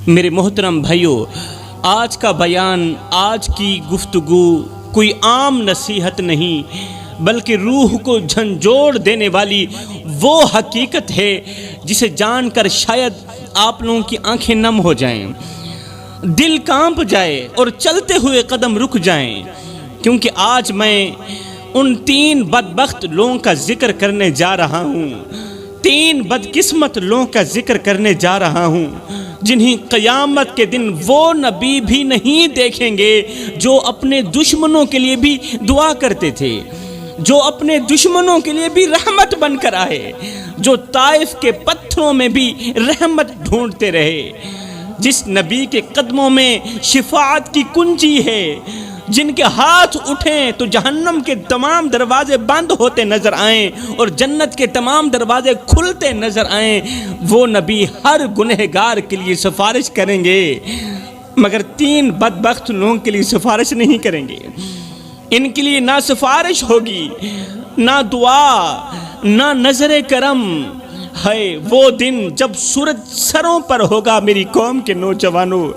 میرے محترم بھائیوں، آج کا بیان، آج کی گفتگو کوئی عام نصیحت نہیں بلکہ روح کو جھنجھوڑ دینے والی وہ حقیقت ہے جسے جان کر شاید آپ لوگوں کی آنکھیں نم ہو جائیں، دل کانپ جائے اور چلتے ہوئے قدم رک جائیں، کیونکہ آج میں ان 3 بدبخت لوگوں کا ذکر کرنے جا رہا ہوں، 3 بدقسمت لوگوں کا ذکر کرنے جا رہا ہوں جنہیں قیامت کے دن وہ نبی بھی نہیں دیکھیں گے جو اپنے دشمنوں کے لیے بھی دعا کرتے تھے، جو اپنے دشمنوں کے لیے بھی رحمت بن کر آئے، جو طائف کے پتھروں میں بھی رحمت ڈھونڈتے رہے، جس نبی کے قدموں میں شفاعت کی کنجی ہے، جن کے ہاتھ اٹھیں تو جہنم کے تمام دروازے بند ہوتے نظر آئیں اور جنت کے تمام دروازے کھلتے نظر آئیں، وہ نبی ہر گنہگار کے لیے سفارش کریں گے، مگر 3 بدبخت لوگوں کے لیے سفارش نہیں کریں گے۔ ان کے لیے نہ سفارش ہوگی، نہ دعا، نہ نظر کرم۔ ہے وہ دن جب سورج سروں پر ہوگا میری قوم کے نوجوانوں،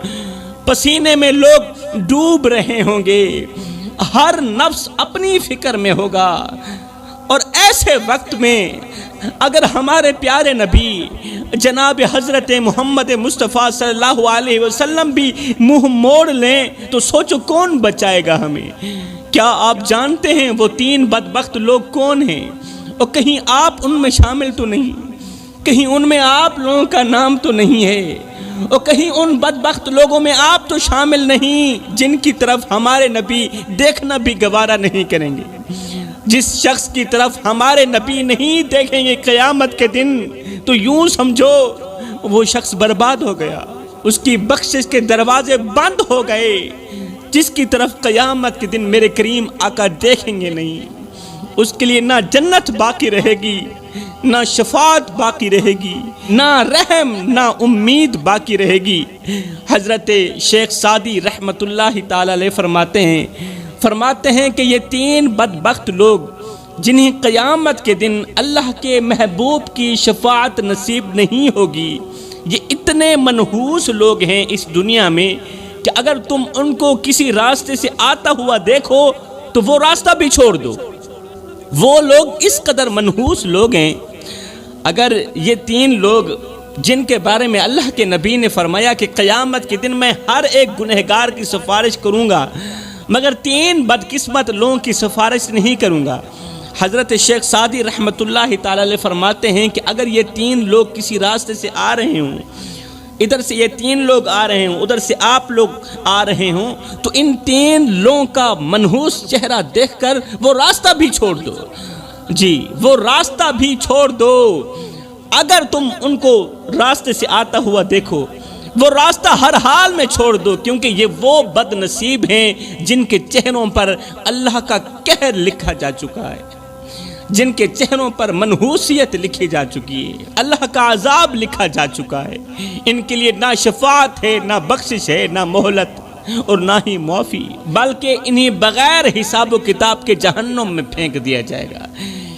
پسینے میں لوگ ڈوب رہے ہوں گے، ہر نفس اپنی فکر میں ہوگا، اور ایسے وقت میں اگر ہمارے پیارے نبی جناب حضرت محمد مصطفیٰ صلی اللہ علیہ وسلم بھی منہ موڑ لیں تو سوچو کون بچائے گا ہمیں؟ کیا آپ جانتے ہیں وہ 3 بدبخت لوگ کون ہیں؟ اور کہیں آپ ان میں شامل تو نہیں؟ کہیں ان میں آپ لوگوں کا نام تو نہیں ہے؟ اور کہیں ان بدبخت لوگوں میں آپ تو شامل نہیں جن کی طرف ہمارے نبی دیکھنا بھی گوارا نہیں کریں گے؟ جس شخص کی طرف ہمارے نبی نہیں دیکھیں گے قیامت کے دن تو یوں سمجھو وہ شخص برباد ہو گیا، اس کی بخشش کے دروازے بند ہو گئے، جس کی طرف قیامت کے دن میرے کریم آقا دیکھیں گے نہیں۔ اس کے لیے نہ جنت باقی رہے گی، نہ شفاعت باقی رہے گی، نہ رحم، نہ امید باقی رہے گی۔ حضرت شیخ سعدی رحمت اللہ تعالی علیہ فرماتے ہیں کہ یہ 3 بدبخت لوگ جنہیں قیامت کے دن اللہ کے محبوب کی شفاعت نصیب نہیں ہوگی، یہ اتنے منحوس لوگ ہیں اس دنیا میں کہ اگر تم ان کو کسی راستے سے آتا ہوا دیکھو تو وہ راستہ بھی چھوڑ دو۔ وہ لوگ اس قدر منحوس لوگ ہیں، اگر یہ 3 لوگ جن کے بارے میں اللہ کے نبی نے فرمایا کہ قیامت کے دن میں ہر ایک گنہگار کی سفارش کروں گا مگر 3 بدقسمت لوگوں کی سفارش نہیں کروں گا۔ حضرت شیخ سعدی رحمت اللہ تعالی علیہ فرماتے ہیں کہ اگر یہ 3 لوگ کسی راستے سے آ رہے ہوں، ادھر سے یہ 3 لوگ آ رہے ہوں، ادھر سے آپ لوگ آ رہے ہوں، تو ان 3 لوگوں کا منحوس چہرہ دیکھ کر وہ راستہ بھی چھوڑ دو، جی وہ راستہ بھی چھوڑ دو۔ اگر تم ان کو راستے سے آتا ہوا دیکھو وہ راستہ ہر حال میں چھوڑ دو، کیونکہ یہ وہ بد نصیب ہیں جن کے چہروں پر اللہ کا قہر لکھا جا چکا ہے، جن کے چہروں پر منحوسیت لکھی جا چکی ہے، اللہ کا عذاب لکھا جا چکا ہے۔ ان کے لیے نہ شفاعت ہے، نہ بخشش ہے، نہ مہلت اور نہ ہی معافی، بلکہ انہیں بغیر حساب و کتاب کے جہنم میں پھینک دیا جائے گا۔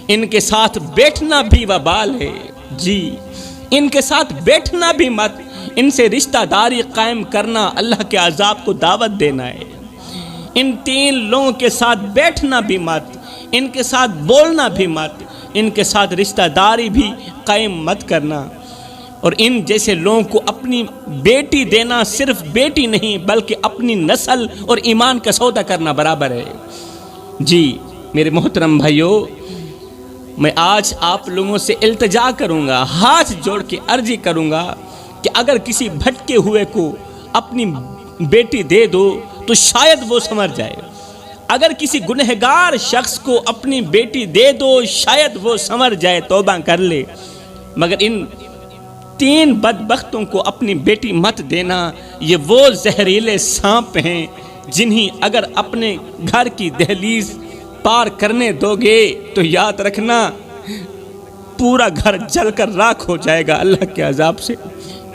ان کے ساتھ بیٹھنا بھی وبال ہے، جی ان کے ساتھ بیٹھنا بھی مت، ان سے رشتہ داری قائم کرنا اللہ کے عذاب کو دعوت دینا ہے۔ ان 3 لوگوں کے ساتھ بیٹھنا بھی مت، ان کے ساتھ بولنا بھی مت، ان کے ساتھ رشتہ داری بھی قائم مت کرنا۔ اور ان جیسے لوگوں کو اپنی بیٹی دینا صرف بیٹی نہیں بلکہ اپنی نسل اور ایمان کا سودا کرنا برابر ہے۔ جی میرے محترم بھائیوں، میں آج آپ لوگوں سے التجا کروں گا، ہاتھ جوڑ کے عرضی کروں گا کہ اگر کسی بھٹکے ہوئے کو اپنی بیٹی دے دو تو شاید وہ سنور جائے، اگر کسی گنہگار شخص کو اپنی بیٹی دے دو شاید وہ سنور جائے، توبہ کر لے، مگر ان 3 بدبختوں کو اپنی بیٹی مت دینا۔ یہ وہ زہریلے سانپ ہیں جنہیں اگر اپنے گھر کی دہلیز پار کرنے دو گے تو یاد رکھنا پورا گھر جل کر راکھ ہو جائے گا اللہ کے عذاب سے۔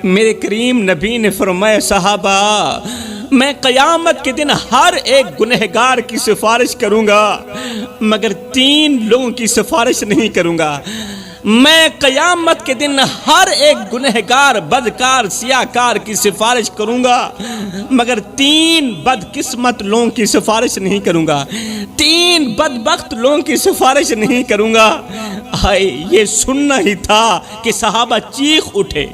میرے کریم نبی نے فرمایا صحابہ، میں قیامت کے دن ہر ایک گنہگار کی سفارش کروں گا مگر 3 لوگوں کی سفارش نہیں کروں گا۔ میں قیامت کے دن ہر ایک گنہگار بدکار سیاہکار کی سفارش کروں گا، مگر 3 بدقسمت لوگوں کی سفارش نہیں کروں گا، 3 بدبخت لوگوں کی سفارش نہیں کروں گا۔ ہائے، یہ سننا ہی تھا کہ صحابہ چیخ اٹھے،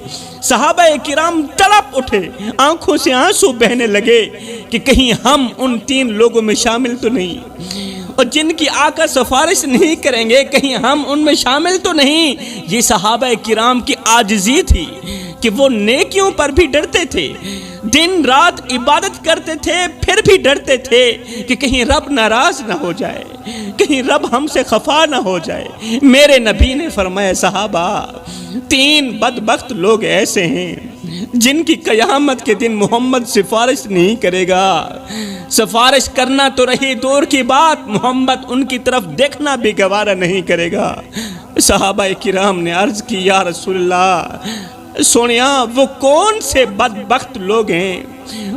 صحابہ کرام تڑپ اٹھے، آنکھوں سے آنسو بہنے لگے کہ کہیں ہم ان 3 لوگوں میں شامل تو نہیں، اور جن کی آقا سفارش نہیں کریں گے کہیں ہم ان میں شامل تو نہیں۔ یہ صحابہ کرام کی عاجزی تھی کہ وہ نیکیوں پر بھی ڈرتے تھے، دن رات عبادت کرتے تھے، پھر بھی ڈرتے تھے کہ کہیں رب ناراض نہ ہو جائے، کہیں رب ہم سے خفا نہ ہو جائے۔ میرے نبی نے فرمایا صحابہ 3 بدبخت لوگ ایسے ہیں جن کی قیامت کے دن محمد سفارش نہیں کرے گا، سفارش کرنا تو رہی دور کی بات، محمد ان کی طرف دیکھنا بھی گوارا نہیں کرے گا۔ صحابہ کرام نے عرض کی یا رسول اللہ، سونیا وہ کون سے بدبخت لوگ ہیں،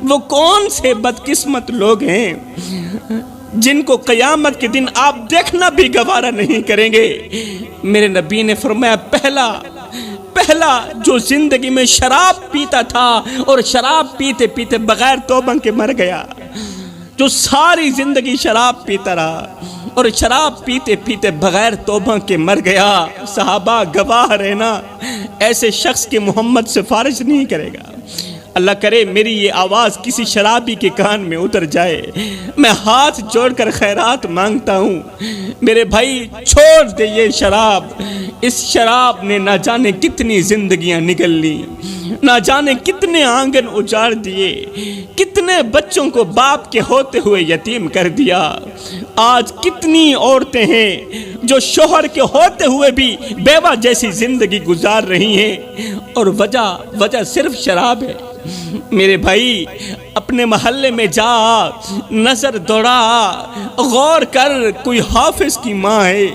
وہ کون سے بدقسمت لوگ ہیں جن کو قیامت کے دن آپ دیکھنا بھی گوارا نہیں کریں گے؟ میرے نبی نے فرمایا پہلا جو زندگی میں شراب پیتا تھا اور شراب پیتے پیتے بغیر توبہ کے مر گیا، جو ساری زندگی شراب پیتا رہا اور شراب پیتے پیتے بغیر توبہ کے مر گیا، صحابہ گواہ رہنا ایسے شخص کی محمد سفارش نہیں کرے گا۔ اللہ کرے میری یہ آواز کسی شرابی کے کان میں اتر جائے، میں ہاتھ جوڑ کر خیرات مانگتا ہوں، میرے بھائی چھوڑ دے یہ شراب۔ اس شراب نے نہ جانے کتنی زندگیاں نگل لی، نہ جانے کتنے آنگن اجاڑ دیے، کتنے بچوں کو باپ کے ہوتے ہوئے یتیم کر دیا۔ آج کتنی عورتیں ہیں جو شوہر کے ہوتے ہوئے بھی بیوہ جیسی زندگی گزار رہی ہیں، اور وجہ صرف شراب ہے۔ میرے بھائی اپنے محلے میں جا، نظر دوڑا، غور کر، کوئی حافظ کی ماں ہے،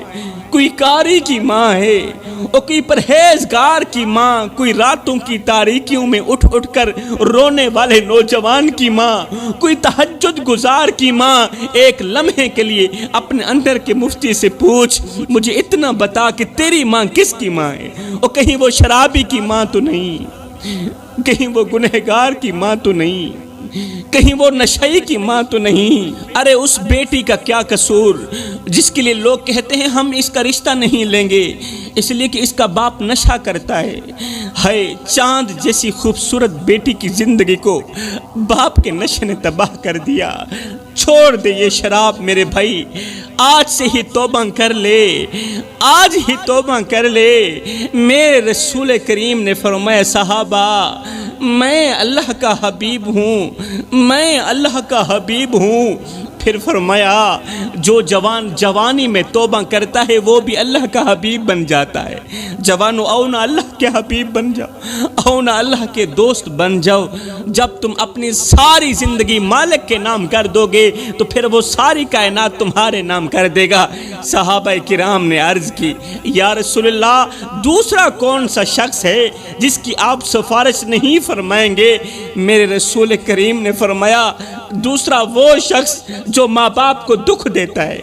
کوئی قاری کی ماں ہے، اور کوئی پرہیزگار کی ماں، کوئی راتوں کی تاریکیوں میں اٹھ کر رونے والے نوجوان کی ماں، کوئی تہجد گزار کی ماں، ایک لمحے کے لیے اپنے اندر کے مفتی سے پوچھ، مجھے اتنا بتا کہ تیری ماں کس کی ماں ہے، اور کہیں وہ شرابی کی ماں تو نہیں، کہیں وہ گنہگار کی ماں تو نہیں، کہیں وہ نشئی کی ماں تو نہیں۔ ارے اس بیٹی کا کیا قصور جس کے لیے لوگ کہتے ہیں ہم اس کا رشتہ نہیں لیں گے اس لیے کہ اس کا باپ نشہ کرتا ہے۔ ہائے، چاند جیسی خوبصورت بیٹی کی زندگی کو باپ کے نشے نے تباہ کر دیا۔ چھوڑ دے یہ شراب میرے بھائی، آج سے ہی توبہ کر لے، آج ہی توبہ کر لے۔ میرے رسول کریم نے فرمایا صحابہ میں اللہ کا حبیب ہوں، میں اللہ کا حبیب ہوں۔ پھر فرمایا جو جوان جوانی میں توبہ کرتا ہے وہ بھی اللہ کا حبیب بن جاتا ہے۔ جوانو آؤ نا اللہ کے حبیب بن جاؤ، آؤ نا اللہ کے دوست بن جاؤ۔ جب تم اپنی ساری زندگی مالک کے نام کر دو گے تو پھر وہ ساری کائنات تمہارے نام کر دے گا۔ صحابہ کرام نے عرض کی یا رسول اللہ دوسرا کون سا شخص ہے جس کی آپ سفارش نہیں فرمائیں گے؟ میرے رسول کریم نے فرمایا دوسرا وہ شخص جو ماں باپ کو دکھ دیتا ہے،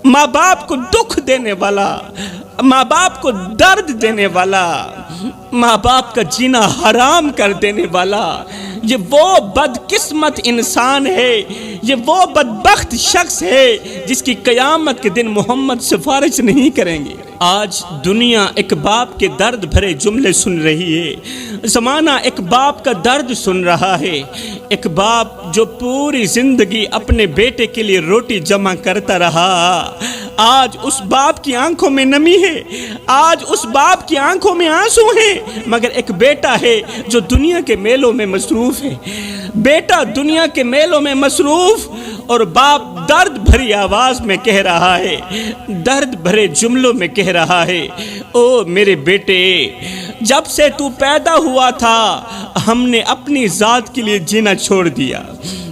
ماں باپ کو دکھ دینے والا، ماں باپ کو درد دینے والا، ماں باپ کا جینا حرام کر دینے والا، یہ وہ بدقسمت انسان ہے، یہ وہ بدبخت شخص ہے جس کی قیامت کے دن محمد سفارش نہیں کریں گے۔ آج دنیا ایک باپ کے درد بھرے جملے سن رہی ہے، زمانہ ایک باپ کا درد سن رہا ہے، ایک باپ جو پوری زندگی اپنے بیٹے کے لیے روٹی جمع کرتا رہا، آج اس باپ کی آنکھوں میں نمی ہے، آج اس باپ کی آنکھوں میں آنسو ہیں، مگر ایک بیٹا ہے جو دنیا کے میلوں میں مصروف ہے، بیٹا دنیا کے میلوں میں مصروف، اور باپ درد بھری آواز میں کہہ رہا ہے، درد بھرے جملوں میں کہہ رہا ہے، او میرے بیٹے جب سے تو پیدا ہوا تھا ہم نے اپنی ذات کے لیے جینا چھوڑ دیا،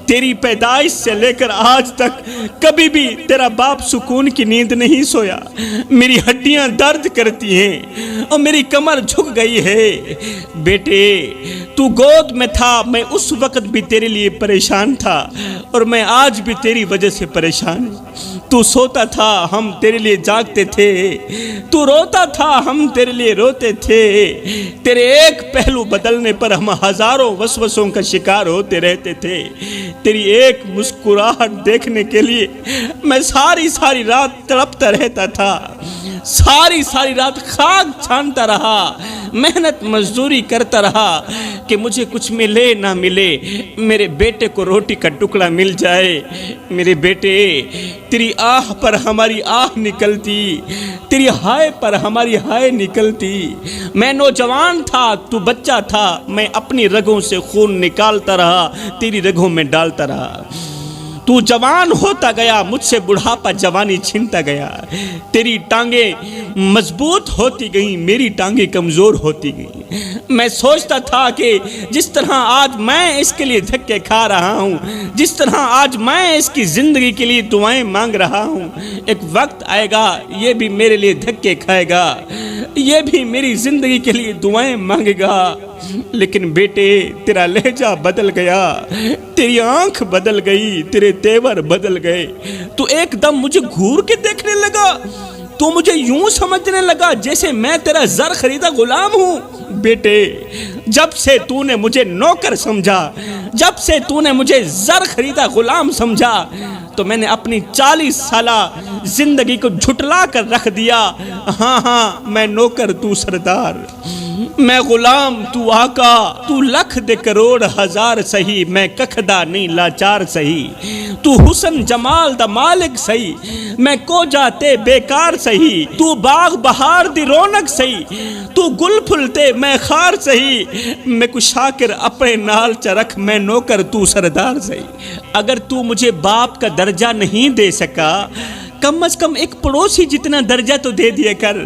تیری پیدائش سے لے کر آج تک کبھی بھی تیرا باپ سکون کی نیند نہیں سویا، میری ہڈیاں درد کرتی ہیں اور میری کمر جھک گئی ہے۔ بیٹے تو گود میں تھا، میں اس وقت بھی تیرے لیے پریشان تھا اور میں آج بھی تیری وجہ سے پریشان ہوں۔ تو سوتا تھا ہم تیرے لیے جاگتے تھے، تو روتا تھا ہم تیرے لیے روتے تھے، تیرے ایک پہلو بدلنے پر ہم ہزاروں وسوسوں کا شکار ہوتے رہتے تھے، تیری ایک مسکراہٹ دیکھنے کے لیے میں ساری رات تڑپتا رہتا تھا، ساری رات خاک چھانتا رہا، محنت مزدوری کرتا رہا کہ مجھے کچھ ملے نہ ملے، میرے بیٹے کو روٹی کا ٹکڑا مل جائے۔ میرے بیٹے، تیری آہ پر ہماری آہ نکلتی، تیری ہائے پر ہماری ہائے نکلتی۔ میں نوجوان تھا، تو بچہ تھا، میں اپنی رگوں سے خون نکالتا رہا، تیری رگوں میں ڈالتا رہا۔ تو جوان ہوتا گیا، مجھ سے بڑھاپا جوانی چھنتا گیا، تیری ٹانگیں مضبوط ہوتی گئیں، میری ٹانگیں کمزور ہوتی گئیں۔ میں سوچتا تھا کہ جس طرح آج میں اس کے لیے دھکے کھا رہا ہوں، جس طرح آج میں اس کی زندگی کے لیے دعائیں مانگ رہا ہوں، ایک وقت آئے گا یہ بھی میرے لیے دھکے کھائے گا، یہ بھی میری زندگی کے لیے دعائیں مانگے گا۔ لیکن بیٹے، تیرا لہجہ بدل گیا، تیری آنکھ بدل گئی، تیرے تیور بدل گئے، تو ایک دم مجھے گھور کے دیکھنے لگا، تو مجھے یوں سمجھنے لگا جیسے میں تیرا زر خریدا غلام ہوں۔ بیٹے، جب سے تو نے مجھے نوکر سمجھا، جب سے تو نے مجھے زر خریدا غلام سمجھا، تو میں نے اپنی 40 سالہ زندگی کو جھٹلا کر رکھ دیا۔ ہاں، میں نوکر، تو سردار، میں غلام، تو آقا، تو لکھ دے کروڑ ہزار سہی، میں ککھدا نہیں لاچار سہی، تو حسن جمال دا مالک سہی، میں کو جاتے بیکار سہی، تو باغ بہار دی رونق سہی، تو گل پھلتے میں خار سہی، میں کو شاکر اپنے نال چرکھ، میں نوکر، تو سردار سہی۔ اگر تو مجھے باپ کا درجہ نہیں دے سکا، کم از کم ایک پڑوسی جتنا درجہ تو دے دیا کر۔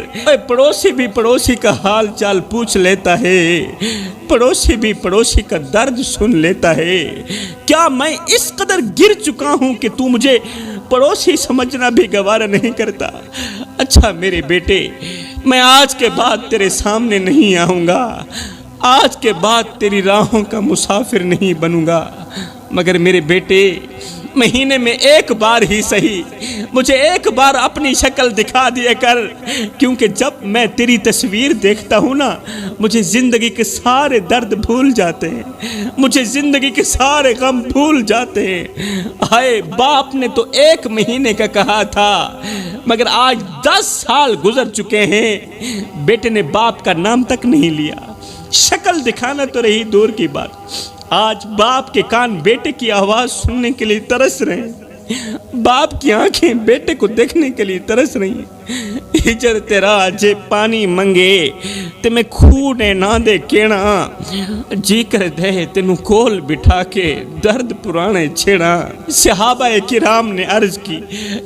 پڑوسی بھی پڑوسی کا حال چال پوچھ لیتا ہے، پڑوسی بھی پڑوسی کا درد سن لیتا ہے۔ کیا میں اس قدر گر چکا ہوں کہ تو مجھے پڑوسی سمجھنا بھی گوارا نہیں کرتا؟ اچھا میرے بیٹے، میں آج کے بعد تیرے سامنے نہیں آؤں گا، آج کے بعد تیری راہوں کا مسافر نہیں بنوں گا، مگر میرے بیٹے، مہینے میں ایک بار ہی صحیح مجھے ایک بار اپنی شکل دکھا دیا کر، کیونکہ جب میں تیری تصویر دیکھتا ہوں نا، مجھے زندگی کے سارے درد بھول جاتے ہیں، مجھے زندگی کے سارے غم بھول جاتے ہیں۔ ہائے، باپ نے تو 1 مہینے کا کہا تھا، مگر آج 10 سال گزر چکے ہیں، بیٹے نے باپ کا نام تک نہیں لیا۔ شکل دکھانا تو رہی دور کی بات، آج باپ کے کان بیٹے کی آواز سننے کے لیے ترس رہے ہیں، باپ کی آنکھیں بیٹے کو دیکھنے کے لیے ترس رہی ہیں۔ ہجر تیرا جے پانی منگے تے میں کھونے نہ دے کینا، جی کر دے تینوں کول بٹھا کے درد پرانے چھیڑا۔ صحابہ کرام نے عرض کی،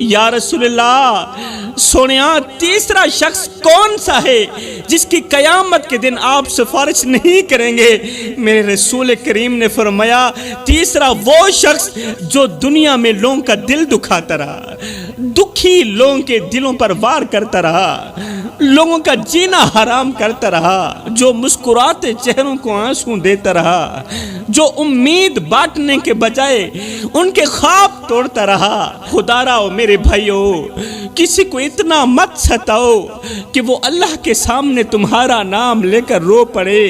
یا رسول اللہ، سونیا تیسرا شخص کون سا ہے جس کی قیامت کے دن آپ سفارش نہیں کریں گے؟ میرے رسول کریم نے فرمایا، تیسرا وہ شخص جو دنیا میں لوگوں کا دل دکھاتا رہا، دکھی لوگوں کے دلوں پر وار کرتا رہا، لوگوں کا جینا حرام کرتا رہا، جو مسکراتے چہروں کو آنسو دیتا رہا، جو امید بانٹنے کے بجائے ان کے خواب توڑتا رہا۔ خدا راو میرے بھائیو، کسی کو اتنا مت ستاؤ کہ وہ اللہ کے سامنے تمہارا نام لے کر رو پڑے۔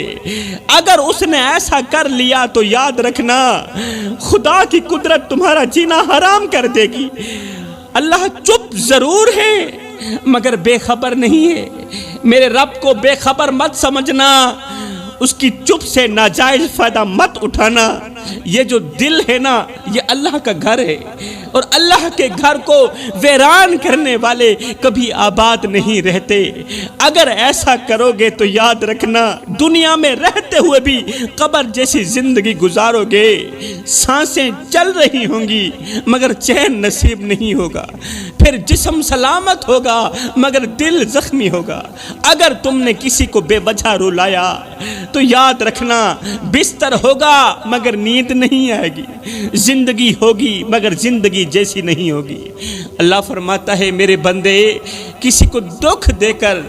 اگر اس نے ایسا کر لیا تو یاد رکھنا، خدا کی قدرت تمہارا جینا حرام کر دے گی۔ اللہ چپ ضرور ہے مگر بے خبر نہیں ہے۔ میرے رب کو بے خبر مت سمجھنا، اس کی چپ سے ناجائز فائدہ مت اٹھانا۔ یہ جو دل ہے نا، یہ اللہ کا گھر ہے، اور اللہ کے گھر کو ویران کرنے والے کبھی آباد نہیں رہتے۔ اگر ایسا کرو گے تو یاد رکھنا، دنیا میں رہتے ہوئے بھی قبر جیسی زندگی گزارو گے۔ سانسیں چل رہی ہوں گی مگر چین نصیب نہیں ہوگا، پھر جسم سلامت ہوگا مگر دل زخمی ہوگا۔ اگر تم نے کسی کو بے وجہ رلایا تو یاد رکھنا، بستر ہوگا مگر نیت نیند نہیں آئے گی، زندگی ہوگی مگر زندگی جیسی نہیں ہوگی۔ اللہ فرماتا ہے میرے بندے، کسی کو دکھ دے کر،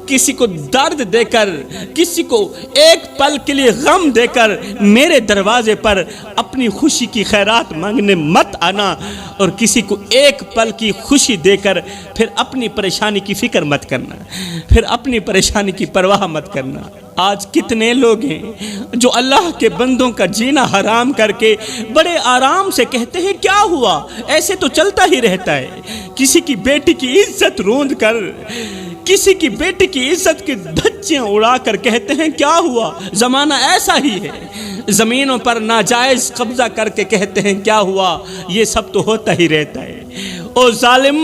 کسی کو درد دے کر، کسی کو ایک پل کے لیے غم دے کر میرے دروازے پر اپنی خوشی کی خیرات مانگنے مت آنا، اور کسی کو ایک پل کی خوشی دے کر پھر اپنی پریشانی کی فکر مت کرنا، پھر اپنی پریشانی کی پرواہ مت کرنا۔ آج کتنے لوگ ہیں جو اللہ کے بندوں کا جینا حرام کر کے بڑے آرام سے کہتے ہیں کیا ہوا، ایسے تو چلتا ہی رہتا ہے۔ کسی کی بیٹی کی عزت روند کر، کسی کی بیٹی کی عزت کی دھچیاں اڑا کر کہتے ہیں کیا ہوا، زمانہ ایسا ہی ہے۔ زمینوں پر ناجائز قبضہ کر کے کہتے ہیں کیا ہوا، یہ سب تو ہوتا ہی رہتا ہے۔ او ظالم،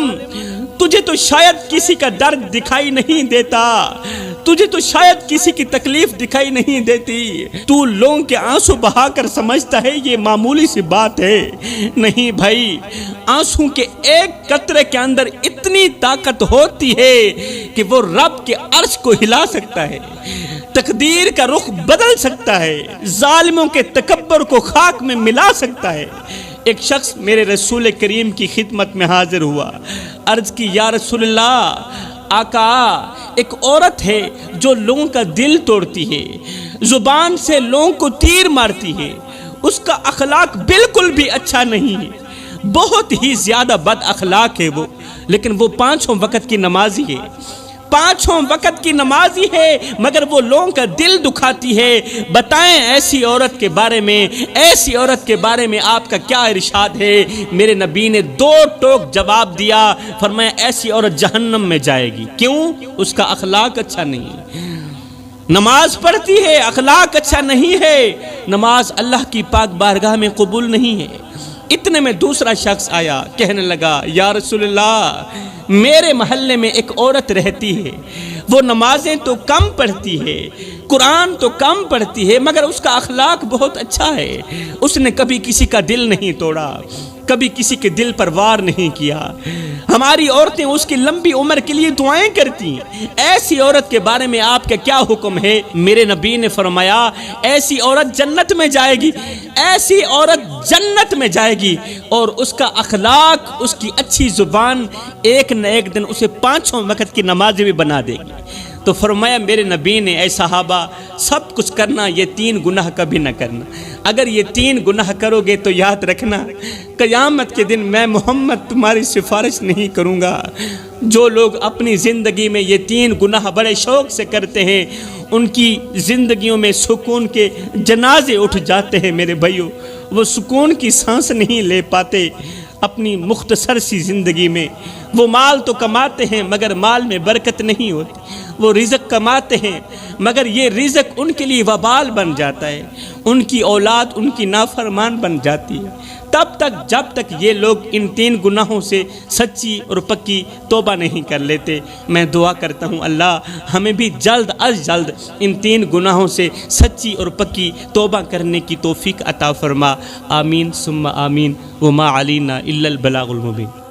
تجھے تو شاید کسی کا درد دکھائی نہیں دیتا، تجھے تو شاید کسی کی تکلیف دکھائی نہیں دیتی، تو لوگوں کے آنسو بہا کر سمجھتا ہے یہ معمولی سی بات ہے۔ نہیں بھائی، آنسو کے ایک قطرے کے اندر اتنی طاقت ہوتی ہے کہ وہ رب کے عرش کو ہلا سکتا ہے، تقدیر کا رخ بدل سکتا ہے، ظالموں کے تکبر کو خاک میں ملا سکتا ہے۔ ایک شخص میرے رسول کریم کی خدمت میں حاضر ہوا، عرض کی یا رسول اللہ، آقا ایک عورت ہے جو لوگوں کا دل توڑتی ہے، زبان سے لوگوں کو تیر مارتی ہے، اس کا اخلاق بالکل بھی اچھا نہیں ہے، بہت ہی زیادہ بد اخلاق ہے وہ، لیکن وہ پانچوں وقت کی نمازی ہے، پانچوں وقت کی نمازی ہے، مگر وہ لوگوں کا دل دکھاتی ہے۔ بتائیں ایسی عورت کے بارے میں، ایسی عورت کے بارے میں آپ کا کیا ارشاد ہے؟ میرے نبی نے دو ٹوک جواب دیا، فرمایا ایسی عورت جہنم میں جائے گی۔ کیوں؟ اس کا اخلاق اچھا نہیں ہے، نماز پڑھتی ہے، اخلاق اچھا نہیں ہے، نماز اللہ کی پاک بارگاہ میں قبول نہیں ہے۔ اتنے میں دوسرا شخص آیا، کہنے لگا یا رسول اللہ، میرے محلے میں ایک عورت رہتی ہے، وہ نمازیں تو کم پڑھتی ہے، قرآن تو کم پڑھتی ہے، مگر اس کا اخلاق بہت اچھا ہے، اس نے کبھی کسی کا دل نہیں توڑا، کبھی کسی کے دل پر وار نہیں کیا، ہماری عورتیں اس کی لمبی عمر کے لیے دعائیں کرتی ہیں، ایسی عورت کے بارے میں آپ کا کیا حکم ہے؟ میرے نبی نے فرمایا ایسی عورت جنت میں جائے گی، ایسی عورت جنت میں جائے گی، اور اس کا اخلاق، اس کی اچھی زبان ایک نہ ایک دن اسے پانچوں وقت کی نماز بھی بنا دے گی۔ تو فرمایا میرے نبی نے اے صحابہ، سب کچھ کرنا، یہ تین گناہ کبھی نہ کرنا، اگر یہ تین گناہ کرو گے تو یاد رکھنا قیامت کے دن میں محمد تمہاری سفارش نہیں کروں گا۔ جو لوگ اپنی زندگی میں یہ تین گناہ بڑے شوق سے کرتے ہیں، ان کی زندگیوں میں سکون کے جنازے اٹھ جاتے ہیں میرے بھائیوں، وہ سکون کی سانس نہیں لے پاتے اپنی مختصر سی زندگی میں۔ وہ مال تو کماتے ہیں مگر مال میں برکت نہیں ہوتی، وہ رزق کماتے ہیں مگر یہ رزق ان کے لیے وبال بن جاتا ہے، ان کی اولاد ان کی نافرمان بن جاتی ہے۔ تب تک جب تک یہ لوگ ان تین گناہوں سے سچی اور پکی توبہ نہیں کر لیتے۔ میں دعا کرتا ہوں اللہ ہمیں بھی جلد از جلد ان تین گناہوں سے سچی اور پکی توبہ کرنے کی توفیق عطا فرما۔ آمین ثم آمین، وما علینا الا البلاغ المبین۔